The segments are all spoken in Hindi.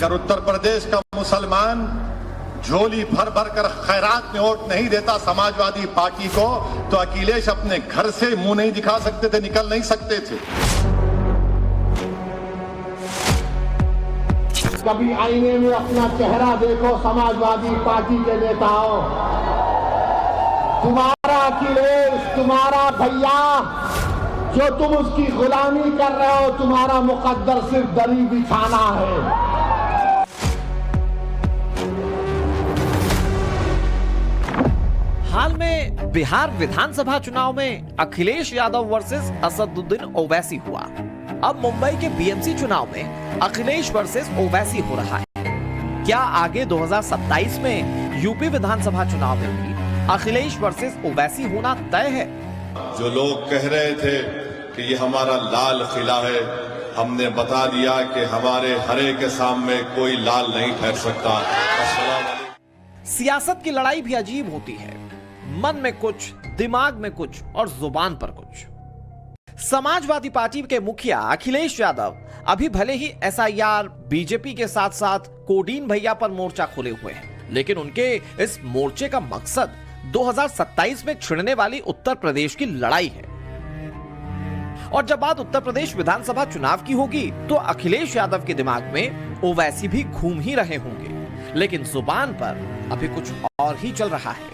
अगर उत्तर प्रदेश का मुसलमान झोली भर भर कर खैरात में वोट नहीं देता समाजवादी पार्टी को, तो अखिलेश अपने घर से मुंह नहीं दिखा सकते थे, निकल नहीं सकते थे। कभी आईने में अपना चेहरा देखो समाजवादी पार्टी के नेताओं। तुम्हारा अखिलेश, तुम्हारा भैया, जो तुम उसकी गुलामी कर रहे हो, तुम्हारा मुकद्दर सिर्फ दरी बिछाना है। हाल में बिहार विधानसभा चुनाव में अखिलेश यादव वर्सेस असदुद्दीन ओवैसी हुआ। अब मुंबई के बीएमसी चुनाव में अखिलेश वर्सेस ओवैसी हो रहा है। क्या आगे 2027 में यूपी विधानसभा चुनाव में भी अखिलेश वर्सेस ओवैसी होना तय है? जो लोग कह रहे थे कि ये हमारा लाल किला है, हमने बता दिया कि हमारे हरे के सामने कोई लाल नहीं ठहर सकता। सियासत की लड़ाई भी अजीब होती है, मन में कुछ, दिमाग में कुछ और जुबान पर कुछ। समाजवादी पार्टी के मुखिया अखिलेश यादव अभी भले ही एसआईआर, बीजेपी के साथ साथ कोडीन भैया पर मोर्चा खोले हुए हैं, लेकिन उनके इस मोर्चे का मकसद 2027 में छिड़ने वाली उत्तर प्रदेश की लड़ाई है। और जब बात उत्तर प्रदेश विधानसभा चुनाव की होगी तो अखिलेश यादव के दिमाग में ओवैसी भी घूम ही रहे होंगे, लेकिन जुबान पर अभी कुछ और ही चल रहा है।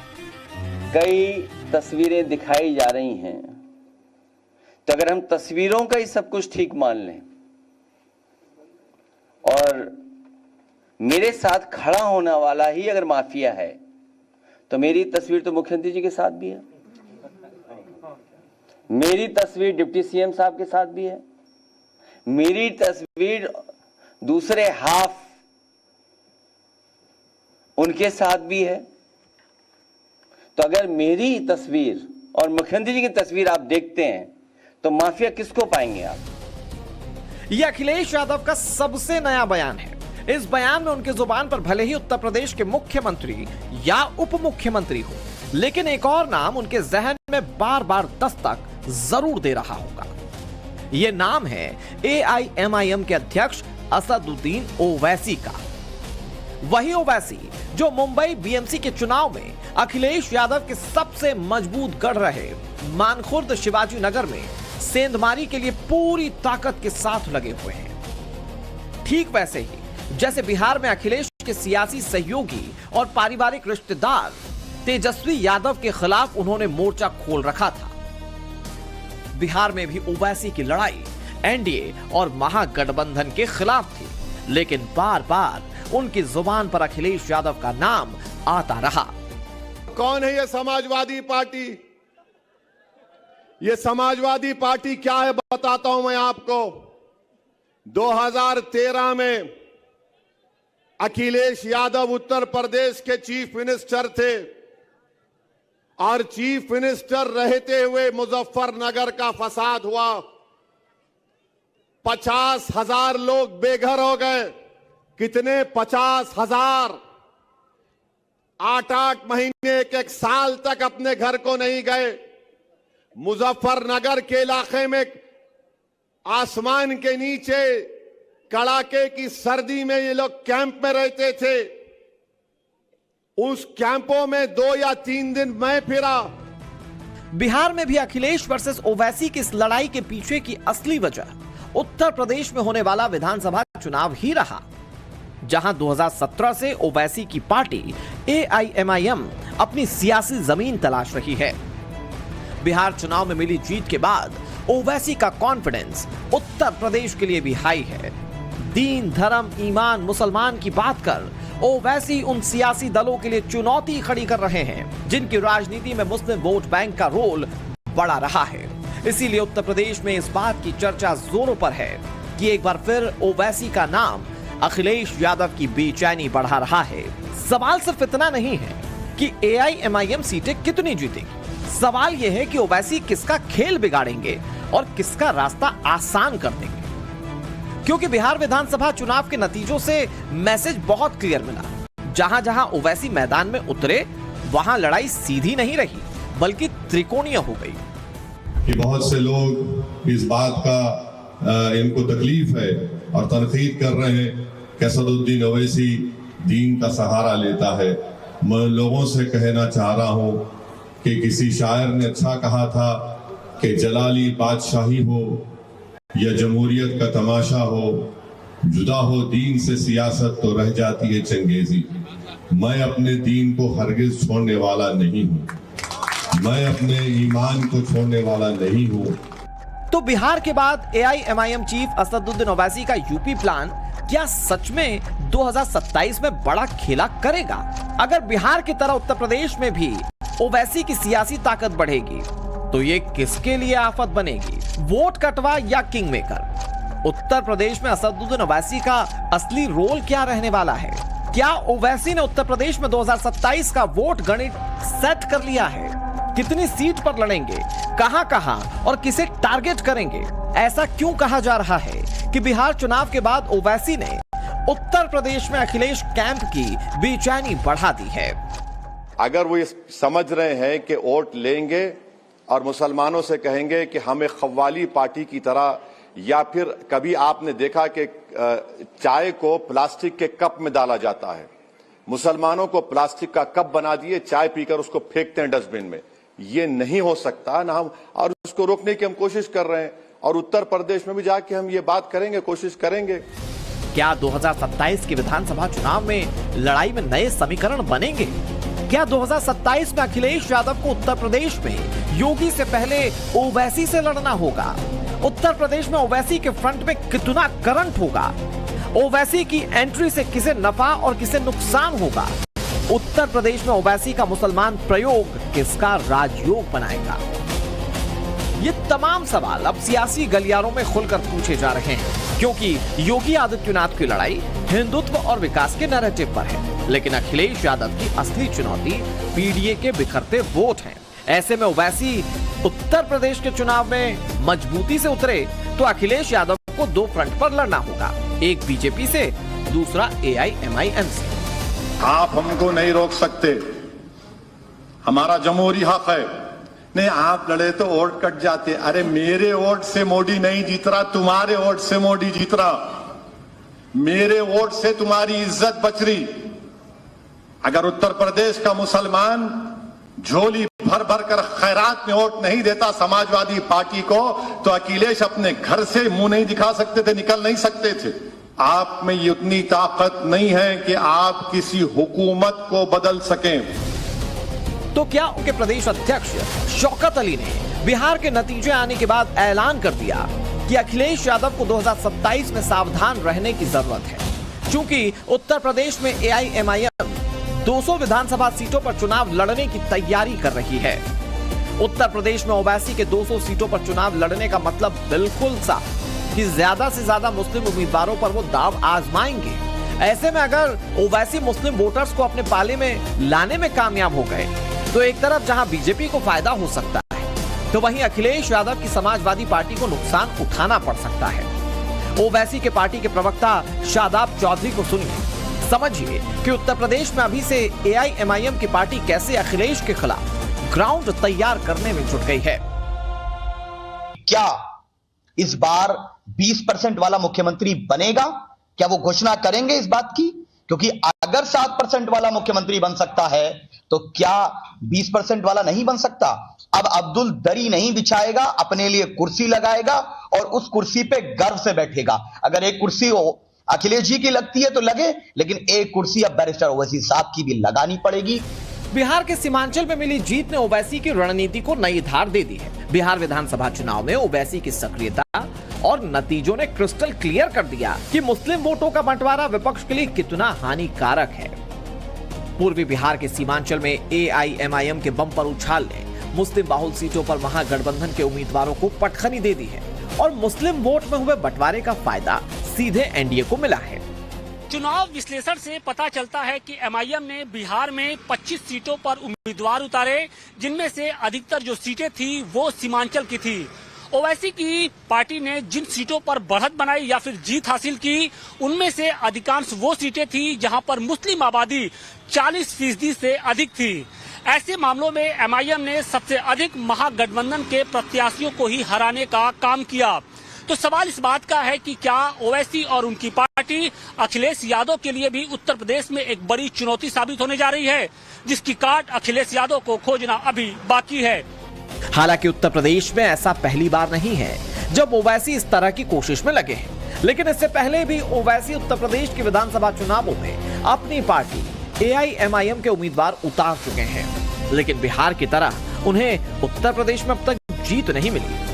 कई तस्वीरें दिखाई जा रही हैं, तो अगर हम तस्वीरों का ही सब कुछ ठीक मान लें और मेरे साथ खड़ा होने वाला ही अगर माफिया है, तो मेरी तस्वीर तो मुख्यमंत्री जी के साथ भी है, मेरी तस्वीर डिप्टी सीएम साहब के साथ भी है, मेरी तस्वीर दूसरे हाफ उनके साथ भी है। तो अगर मेरी तस्वीर और मुख्यमंत्री जी की तस्वीर आप देखते हैं, तो माफिया किसको पाएंगे आप? यह अखिलेश यादव का सबसे नया बयान है। इस बयान में उनके जुबान पर भले ही उत्तर प्रदेश के मुख्यमंत्री या उप मुख्यमंत्री हो, लेकिन एक और नाम उनके जहन में बार बार दस्तक जरूर दे रहा होगा। यह नाम है AIMIM के अध्यक्ष असदुद्दीन ओवैसी का। वही ओवैसी जो मुंबई बीएमसी के चुनाव में अखिलेश यादव के सबसे मजबूत गढ़ रहे मानखुर्द शिवाजी नगर में सेंधमारी के लिए पूरी ताकत के साथ लगे हुए हैं। ठीक वैसे ही जैसे बिहार में अखिलेश के सियासी सहयोगी और पारिवारिक रिश्तेदार तेजस्वी यादव के खिलाफ उन्होंने मोर्चा खोल रखा था, बिहार में भी ओवैसी की लड़ाई एनडीए और महागठबंधन के खिलाफ थी, लेकिन बार बार उनकी जुबान पर अखिलेश यादव का नाम आता रहा। कौन है ये समाजवादी पार्टी? ये समाजवादी पार्टी क्या है बताता हूं मैं आपको। 2013 में अखिलेश यादव उत्तर प्रदेश के चीफ मिनिस्टर थे और चीफ मिनिस्टर रहते हुए मुजफ्फरनगर का फसाद हुआ। 50,000 लोग बेघर हो गए। कितने? 50,000। 8-8 महीने, एक साल तक अपने घर को नहीं गए। मुजफ्फरनगर के इलाके में आसमान के नीचे कड़ाके की सर्दी में ये लोग कैंप में रहते थे। उस कैंपों में 2 या 3 दिन मैं फिरा। बिहार में भी अखिलेश वर्सेस ओवैसी की इस लड़ाई के पीछे की असली वजह उत्तर प्रदेश में होने वाला विधानसभा चुनाव ही रहा, जहां 2017 से ओवैसी की पार्टी AIMIM अपनी सियासी जमीन तलाश रही है। बिहार चुनाव में मिली जीत के बाद ओवैसी का कॉन्फिडेंस उत्तर प्रदेश के लिए भी हाई है। दीन, धर्म, ईमान, मुसलमान की बात कर ओवैसी उन सियासी दलों के लिए चुनौती खड़ी कर रहे हैं जिनकी राजनीति में मुस्लिम वोट बैंक का रोल बड़ा रहा है। इसीलिए उत्तर प्रदेश में इस बात की चर्चा जोरों पर है कि एक बार फिर ओवैसी का नाम अखिलेश यादव की बेचैनी बढ़ा रहा है। सवाल सिर्फ इतना नहीं है कि AIMIM सीटें कितनी जीतेगी, सवाल यह है कि ओवैसी किसका खेल बिगाड़ेंगे और किसका रास्ता आसान कर देंगे। क्योंकि बिहार विधानसभा चुनाव के नतीजों से मैसेज बहुत क्लियर मिला। जहां जहां ओवैसी मैदान में उतरे, वहां लड़ाई सीधी नहीं रही बल्कि त्रिकोणीय हो गई। कि बहुत से लोग इस बात का इनको तकलीफ है और तनकीद कर रहे हैं कि असदुद्दीन ओवैसी दीन का सहारा लेता है। मैं लोगों से कहना चाह रहा हूं कि किसी शायर ने अच्छा कहा था कि जलाली बादशाही हो या जमहूरियत का तमाशा हो, जुदा हो दीन से सियासत तो रह जाती है चंगेजी। मैं अपने दीन को हरगिज छोड़ने वाला नहीं हूं, मैं अपने ईमान को छोड़ने वाला नहीं हूं। तो बिहार के बाद एआईएमआईएम चीफ असदुद्दीन ओवैसी का यूपी प्लान क्या सच में 2027 में बड़ा खेला करेगा? अगर बिहार की तरह उत्तर प्रदेश में भी ओवैसी की सियासी ताकत बढ़ेगी तो ये किसके लिए आफत बनेगी? वोट कटवा या किंग मेकर? उत्तर प्रदेश में असदुद्दीन ओवैसी का असली रोल क्या रहने वाला है? क्या ओवैसी ने उत्तर प्रदेश में 2027 का वोट गणित सेट कर लिया है? कितनी सीट पर लड़ेंगे, कहां और किसे टारगेट करेंगे? ऐसा क्यों कहा जा रहा है कि बिहार चुनाव के बाद ओवैसी ने उत्तर प्रदेश में अखिलेश कैंप की बेचैनी बढ़ा दी है? अगर वो ये समझ रहे हैं कि वोट लेंगे और मुसलमानों से कहेंगे कि हमें खव्वाली पार्टी की तरह, या फिर कभी आपने देखा कि चाय को प्लास्टिक के कप में डाला जाता है, मुसलमानों को प्लास्टिक का कप बना दिए, चाय पीकर उसको फेंकते हैं डस्टबिन में। ये नहीं हो सकता ना, हम और उसको रोकने की हम कोशिश कर रहे हैं और उत्तर प्रदेश में भी जाके हम ये बात करेंगे, कोशिश करेंगे। क्या 2027 के विधानसभा चुनाव में लड़ाई में नए समीकरण बनेंगे? क्या 2027 में अखिलेश यादव को उत्तर प्रदेश में योगी से पहले ओवैसी से लड़ना होगा? उत्तर प्रदेश में ओवैसी के फ्रंट में कितना करंट होगा? ओवैसी की एंट्री से किसे नफा और किसे नुकसान होगा? उत्तर प्रदेश में ओवैसी का मुसलमान प्रयोग किसका राजयोग बनाएगा? ये तमाम सवाल अब सियासी गलियारों में खुलकर पूछे जा रहे हैं, क्योंकि योगी आदित्यनाथ की लड़ाई हिंदुत्व और विकास के नैरेटिव पर है, लेकिन अखिलेश यादव की असली चुनौती पीडीए के बिखरते वोट हैं। ऐसे में ओवैसी उत्तर प्रदेश के चुनाव में मजबूती से उतरे तो अखिलेश यादव को दो फ्रंट पर लड़ना होगा, एक बीजेपी से, दूसरा एआईएमआईएम से। आप हमको नहीं रोक सकते, हमारा जमहूरी हक है। नहीं, आप लड़े तो वोट कट जाते। अरे मेरे वोट से मोदी नहीं जीत रहा, तुम्हारे वोट से मोदी जीत रहा। मेरे वोट से तुम्हारी इज्जत बच रही। अगर उत्तर प्रदेश का मुसलमान झोली भर भर कर खैरात में वोट नहीं देता समाजवादी पार्टी को, तो अखिलेश अपने घर से मुंह नहीं दिखा सकते थे, निकल नहीं सकते थे। आप में इतनी ताकत नहीं है कि आप किसी हुकूमत को बदल सकें। तो क्या उनके प्रदेश अध्यक्ष शौकत अली ने बिहार के नतीजे आने के बाद ऐलान कर दिया कि अखिलेश यादव को 2027 में सावधान रहने की जरूरत है, क्योंकि उत्तर प्रदेश में एआईएमआईएम 200 विधानसभा सीटों पर चुनाव लड़ने की तैयारी कर रही है। उत्तर प्रदेश में ओवैसी के 200 सीटों पर चुनाव लड़ने का मतलब बिल्कुल साफ कि ज्यादा से ज्यादा मुस्लिम उम्मीदवारों पर वो दाव आजमाएंगे। ऐसे में अगर ओवैसी मुस्लिम वोटर्स को अपने पाले में लाने में कामयाब हो गए तो एक तरफ जहां बीजेपी को फायदा हो सकता है, तो वहीं अखिलेश यादव की समाजवादी पार्टी को नुकसान उठाना पड़ सकता है। ओवैसी के पार्टी के प्रवक्ता शादाब चौधरी को सुनिए, समझिए कि उत्तर प्रदेश में अभी से एआईएमआईएम की पार्टी कैसे अखिलेश के खिलाफ ग्राउंड तैयार करने में जुट गई है। क्या इस बार 20% वाला मुख्यमंत्री बनेगा? क्या वो घोषणा करेंगे इस बात की? क्योंकि अगर 7% वाला मुख्यमंत्री बन सकता है तो क्या 20% वाला नहीं बन सकता? अब अब्दुल दरी नहीं बिछाएगा, अपने लिए कुर्सी लगाएगा और उस कुर्सी पे गर्व से बैठेगा। अगर एक कुर्सी हो अखिलेश जी की लगती है तो लगे, लेकिन एक कुर्सी अब बैरिस्टर ओवैसी साहब की भी लगानी पड़ेगी। बिहार के सीमांचल में मिली जीत ने ओवैसी की रणनीति को नई धार दे दी है। बिहार विधानसभा चुनाव में ओवैसी की सक्रियता और नतीजों ने क्रिस्टल क्लियर कर दिया कि मुस्लिम वोटों का बंटवारा विपक्ष के लिए कितना हानिकारक है। पूर्वी बिहार के सीमांचल में एआईएमआईएम के बम्पर उछाल ने मुस्लिम बाहुल सीटों पर महागठबंधन के उम्मीदवारों को पटखनी दे दी है और मुस्लिम वोट में हुए बंटवारे का फायदा सीधे एनडीए को मिला है। चुनाव विश्लेषण से पता चलता है कि एमआईएम ने बिहार में 25 सीटों पर उम्मीदवार उतारे, जिनमें से अधिकतर जो सीटें थी वो सीमांचल की थी। ओवैसी की पार्टी ने जिन सीटों पर बढ़त बनाई या फिर जीत हासिल की, उनमें से अधिकांश वो सीटें थी जहां पर मुस्लिम आबादी 40% से अधिक थी। ऐसे मामलों में एमआईएम ने सबसे अधिक महागठबंधन के प्रत्याशियों को ही हराने का काम किया। तो सवाल इस बात का है कि क्या ओवैसी और उनकी पार्टी अखिलेश यादव के लिए भी उत्तर प्रदेश में एक बड़ी चुनौती साबित होने जा रही है, जिसकी काट अखिलेश यादव को खोजना अभी बाकी है। हालांकि उत्तर प्रदेश में ऐसा पहली बार नहीं है जब ओवैसी इस तरह की कोशिश में लगे हैं, लेकिन इससे पहले भी ओवैसी उत्तर प्रदेश के विधानसभा चुनावों में अपनी पार्टी AIMIM के उम्मीदवार उतार चुके हैं, लेकिन बिहार की तरह उन्हें उत्तर प्रदेश में अब तक जीत नहीं मिली।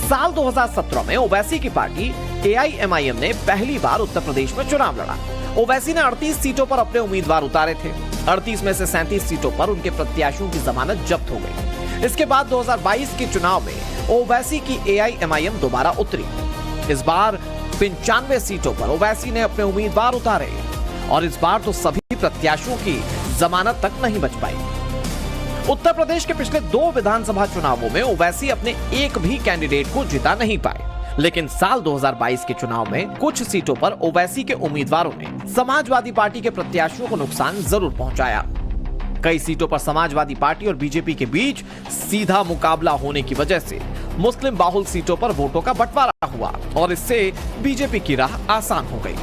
साल 2017 में ओवैसी की पार्टी AIMIM ने पहली बार उत्तर प्रदेश में चुनाव लड़ा। ओवैसी ने 38 सीटों पर अपने उम्मीदवार उतारे थे। 38 में से 37 सीटों पर उनके प्रत्याशियों की जमानत जब्त हो गई। इसके बाद 2022 के चुनाव में ओवैसी की AIMIM दोबारा उतरी। इस बार 95 सीटों पर ओवैसी ने अपने उम्मीदवार उतारे और इस बार तो सभी प्रत्याशियों की जमानत तक नहीं बच पाई। उत्तर प्रदेश के पिछले 2 विधानसभा चुनावों में ओवैसी अपने एक भी कैंडिडेट को जिता नहीं पाए, लेकिन साल 2022 के चुनाव में कुछ सीटों पर ओवैसी के उम्मीदवारों ने समाजवादी पार्टी के प्रत्याशियों को नुकसान जरूर पहुंचाया। कई सीटों पर समाजवादी पार्टी और बीजेपी के बीच सीधा मुकाबला होने की वजह से मुस्लिम बाहुल सीटों पर वोटों का बंटवारा हुआ और इससे बीजेपी की राह आसान हो गई।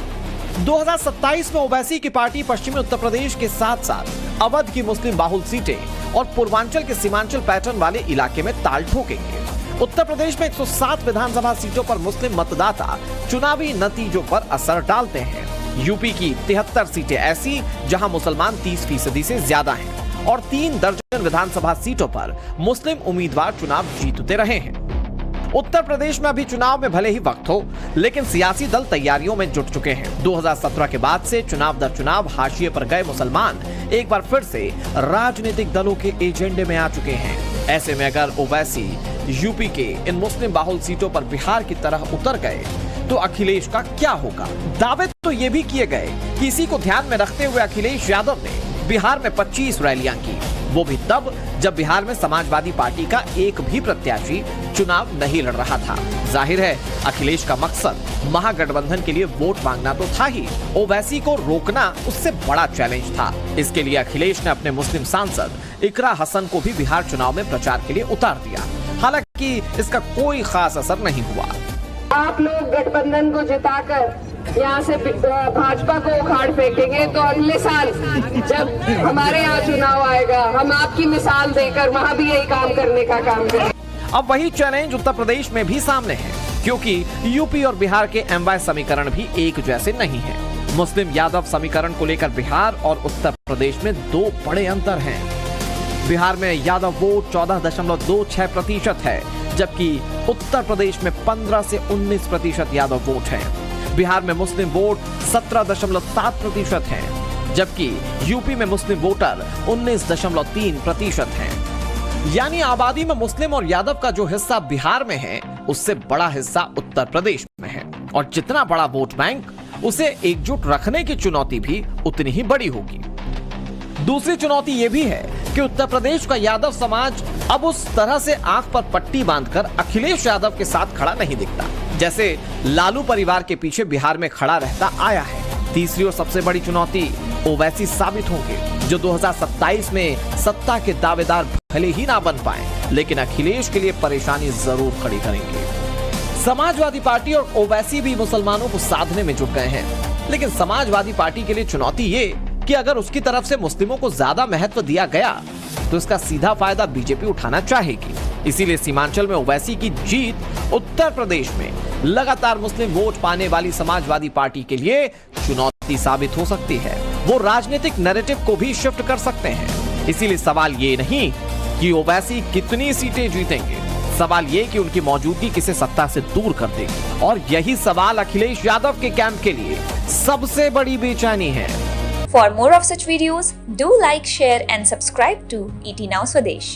2027 में ओवैसी की पार्टी पश्चिमी उत्तर प्रदेश के साथ साथ अवध की मुस्लिम बाहुल सीटें और पूर्वांचल के सीमांचल पैटर्न वाले इलाके में ताल ठोकेंगे। उत्तर प्रदेश में 107 विधानसभा सीटों पर मुस्लिम मतदाता चुनावी नतीजों पर असर डालते हैं। यूपी की 73 सीटें ऐसी जहां मुसलमान 30% से ज्यादा हैं और 3 दर्जन विधानसभा सीटों पर मुस्लिम उम्मीदवार चुनाव जीतते रहे हैं। उत्तर प्रदेश में अभी चुनाव में भले ही वक्त हो, लेकिन सियासी दल तैयारियों में जुट चुके हैं। 2017 के बाद से चुनाव दर चुनाव हाशिए पर गए मुसलमान एक बार फिर से राजनीतिक दलों के एजेंडे में आ चुके हैं। ऐसे में अगर ओवैसी यूपी के इन मुस्लिम बाहुल सीटों पर बिहार की तरह उतर गए तो अखिलेश का क्या होगा? दावे तो ये भी किए गए कि इसी को ध्यान में रखते हुए अखिलेश यादव ने बिहार में 25 रैलियां की, वो भी तब जब बिहार में समाजवादी पार्टी का एक भी प्रत्याशी चुनाव नहीं लड़ रहा था। जाहिर है अखिलेश का मकसद महागठबंधन के लिए वोट मांगना तो था ही, ओवैसी को रोकना उससे बड़ा चैलेंज था। इसके लिए अखिलेश ने अपने मुस्लिम सांसद इकरा हसन को भी बिहार चुनाव में प्रचार के लिए उतार दिया। हालांकि इसका कोई खास असर नहीं हुआ। आप लोग गठबंधन को जिताकर यहाँ से भाजपा को उखाड़ फेंकेंगे तो अगले साल जब हमारे यहाँ चुनाव आएगा हम आपकी मिसाल देकर वहाँ भी यही काम करने का काम करेंगे। अब वही चैलेंज उत्तर प्रदेश में भी सामने है, क्योंकि यूपी और बिहार के MY समीकरण भी एक जैसे नहीं है। मुस्लिम यादव समीकरण को लेकर बिहार और उत्तर प्रदेश में 2 बड़े अंतर हैं। बिहार में यादव वोट 14.26% है, जबकि उत्तर प्रदेश में 15 से 19% यादव वोट है। बिहार में मुस्लिम वोट 17.7% है, जबकि यूपी में मुस्लिम वोटर 19.3% हैं। यानी आबादी में मुस्लिम और यादव का जो हिस्सा बिहार में है उससे बड़ा हिस्सा उत्तर प्रदेश में है, और जितना बड़ा वोट बैंक उसे एकजुट रखने की चुनौती भी उतनी ही बड़ी होगी। दूसरी चुनौती यह भी है कि उत्तर प्रदेश का यादव समाज अब उस तरह से आंख पर पट्टी बांधकर अखिलेश यादव के साथ खड़ा नहीं दिखता, जैसे लालू परिवार के पीछे बिहार में खड़ा रहता आया है। तीसरी और सबसे बड़ी चुनौती ओवैसी साबित होंगे, जो 2027 में सत्ता के दावेदार भले ही ना बन पाए, लेकिन अखिलेश के लिए परेशानी जरूर खड़ी करेंगे। समाजवादी पार्टी और ओवैसी भी मुसलमानों को साधने में जुट गए हैं, लेकिन समाजवादी पार्टी के लिए चुनौती ये कि अगर उसकी तरफ से मुस्लिमों को ज्यादा महत्व दिया गया तो इसका सीधा फायदा बीजेपी उठाना चाहेगी। इसीलिए सीमांचल में ओवैसी की जीत उत्तर प्रदेश में लगातार मुस्लिम वोट पाने वाली समाजवादी पार्टी के लिए चुनौती साबित हो सकती है। वो राजनीतिक नैरेटिव को भी शिफ्ट कर सकते हैं। इसीलिए सवाल ये नहीं कि ओवैसी कितनी सीटें जीतेंगे, सवाल ये कि उनकी मौजूदगी किसे सत्ता से दूर कर देगी। और यही सवाल अखिलेश यादव के कैंप के लिए सबसे बड़ी बेचैनी है। For more of such videos, do like, share and subscribe to ET Now Swadesh.